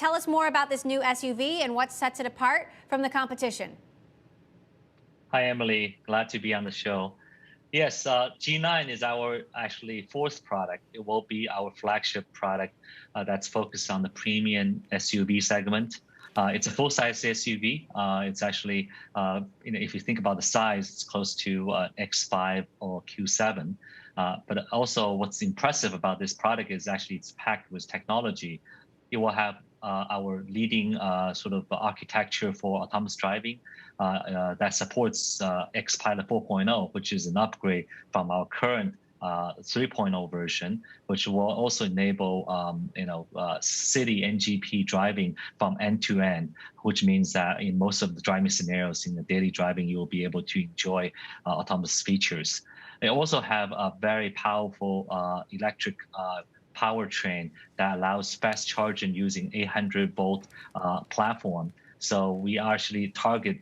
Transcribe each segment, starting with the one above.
Tell us more about this new SUV and what sets it apart from the competition. Hi, Emily. Glad to be on the show. Yes, G9 is our actually fourth product. It will be our flagship product that's focused on the premium SUV segment. It's a full-size SUV. It's actually, if you think about the size, it's close to X5 or Q7. But also, what's impressive about this product is actually it's packed with technology. It will have our leading sort of architecture for autonomous driving that supports Xpilot 4.0, which is an upgrade from our current 3.0 version, which will also enable city NGP driving from end to end, which means that in most of the driving scenarios in the daily driving, you will be able to enjoy autonomous features. They also have a very powerful electric powertrain that allows fast charging using 800-volt platform. So we actually target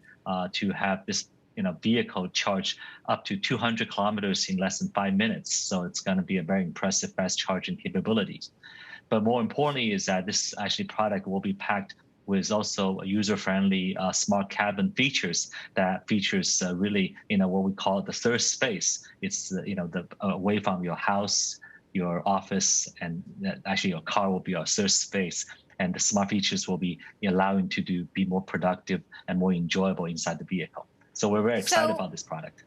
to have this vehicle charge up to 200 kilometers in less than 5 minutes. So it's going to be a very impressive fast charging capabilities. But more importantly is that this actually product will be packed with also user-friendly smart cabin features that features really what we call the third space. It's the away from your house, your office, and actually your car will be your third space. And the smart features will be allowing to be more productive and more enjoyable inside the vehicle. So we're very excited about this product.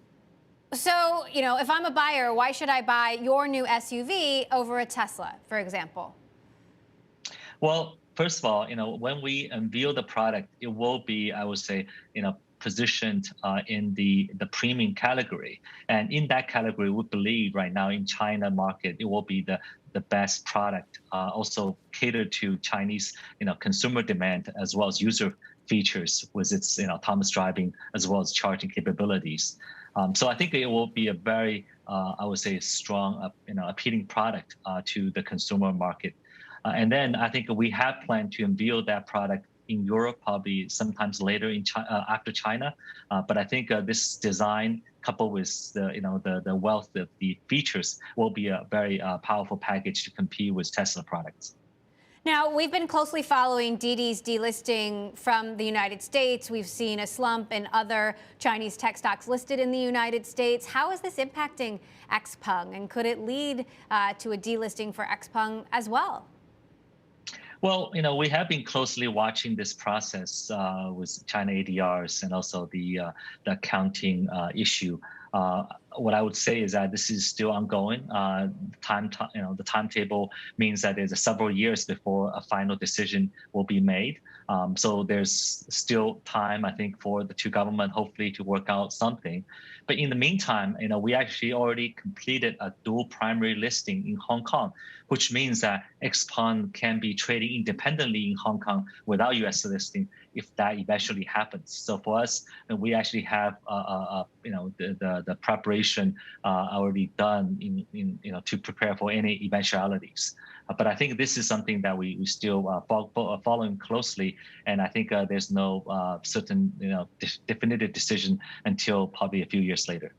So, if I'm a buyer, why should I buy your new SUV over a Tesla, for example? Well, first of all, when we unveil the product, it will be, I would say, positioned in the premium category. And in that category, we believe right now in China market, it will be the best product, also catered to Chinese consumer demand as well as user features with its autonomous driving as well as charging capabilities. So I think it will be a very, I would say, strong, appealing product to the consumer market. And then I think we have planned to unveil that product in Europe, probably sometimes later in China, after China. But I think this design, coupled with the wealth of the features, will be a very powerful package to compete with Tesla products. Now, we've been closely following Didi's delisting from the United States. We've seen a slump in other Chinese tech stocks listed in the United States. How is this impacting Xpeng, and could it lead to a delisting for Xpeng as well? Well, we have been closely watching this process with China ADRs and also the accounting issue. What I would say is that this is still ongoing. The timetable means that there's several years before a final decision will be made. So there's still time, I think, for the two governments hopefully to work out something. But in the meantime, we actually already completed a dual primary listing in Hong Kong, which means that Xpeng can be trading independently in Hong Kong without U.S. listing if that eventually happens. So for us, we actually have the preparation already done to prepare for any eventualities. But I think this is something that we still following closely, and I think there's no certain definitive decision until probably a few years later.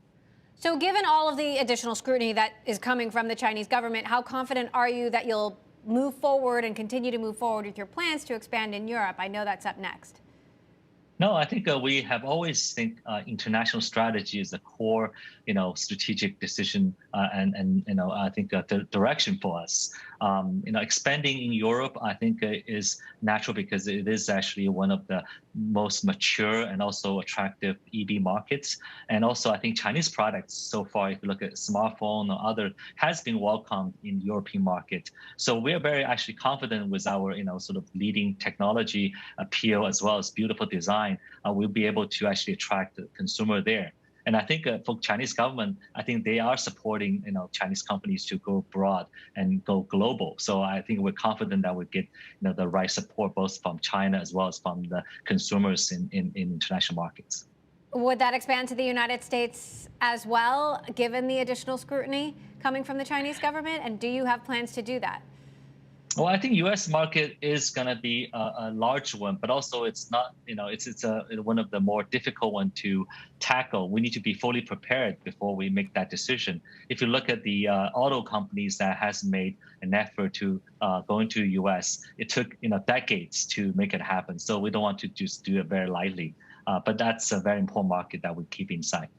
So given all of the additional scrutiny that is coming from the Chinese government, how confident are you that you'll move forward and continue to move forward with your plans to expand in Europe? I know that's up next. No, I think we have always think international strategy is the core, strategic decision, and I think the direction for us. Expanding in Europe, I think is natural because it is actually one of the most mature and also attractive EV markets. And also, I think Chinese products so far, if you look at smartphone or other, has been welcomed in European market. So we are very actually confident with our sort of leading technology appeal as well as beautiful design. We'll be able to actually attract the consumer there. And I think for Chinese government, I think they are supporting Chinese companies to go broad and go global. So I think we're confident that we get the right support both from China as well as from the consumers in international markets. Would that expand to the United States as well, given the additional scrutiny coming from the Chinese government? And do you have plans to do that? Well, I think U.S. market is going to be a large one, but also it's not, it's one of the more difficult one to tackle. We need to be fully prepared before we make that decision. If you look at the auto companies that has made an effort to go into U.S., it took decades to make it happen. So we don't want to just do it very lightly. But that's a very important market that we keep inside.